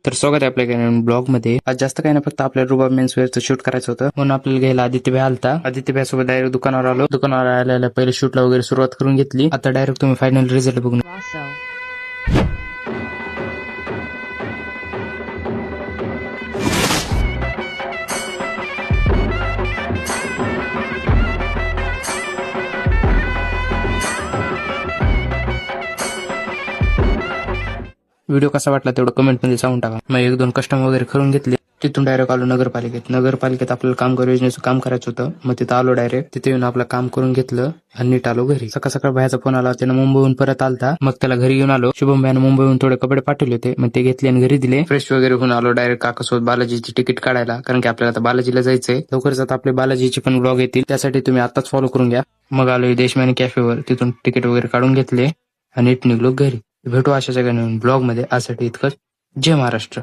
तर स्वागत आहे आपल्या ब्लॉग मध्ये. आज जास्त काही नाही, फक्त आपल्याला रुबाब मेन्स वेअरचं शूट करायचं होतं म्हणून आपल्याला घ्यायला आदित्य भाई आलता. आदित्य भाई सोबत डायरेक्ट दुकानावर आलो. दुकानावर आल्याला पहिले शूटला वगैरे सुरुवात करून घेतली. आता डायरेक्ट तुम्ही फायनल रिझल्ट बघून. व्हिडिओ कसा वाटला तेवढं कमेंट मध्ये सांगून टाका. मग एक दोन कस्टम वगैरे करून घेतले. तिथून डायरेक्ट आलो नगरपालिकेत आपल्याला कामगार योजनेचं काम करायचं होतं. मग तिथं आलो डायरेक्ट. तिथे येऊन आपलं काम करून घेतलं आणि नीट आलो घरी. सकाळ बाहेरचा फोन आला, त्यानं मुंबईहून परत आलता. मग त्याला घरी घेऊन आलो. शुभम भाईनं मुंबईहून थोडे कपडे पाठवले होते, मग ते घेतले आणि घरी दिले. फ्रेश वगैरे होऊन आलो डायरेक्ट काकासोबत बालाजीची तिकीट काढायला, कारण की आपल्याला आता बालाजीला जायचंय. लवकरच आता आपले बालाजीचे पण ब्लॉग येतील, त्यासाठी तुम्ही आताच फॉलो करून घ्या. मग आलो देशमानी कॅफेवर, तिथून तिकीट वगैरे काढून घेतले आणि नीट निघलो घरी. भेटू अशा जगाने ब्लॉग मध्ये. आजसाठी इतकंच. जय महाराष्ट्र.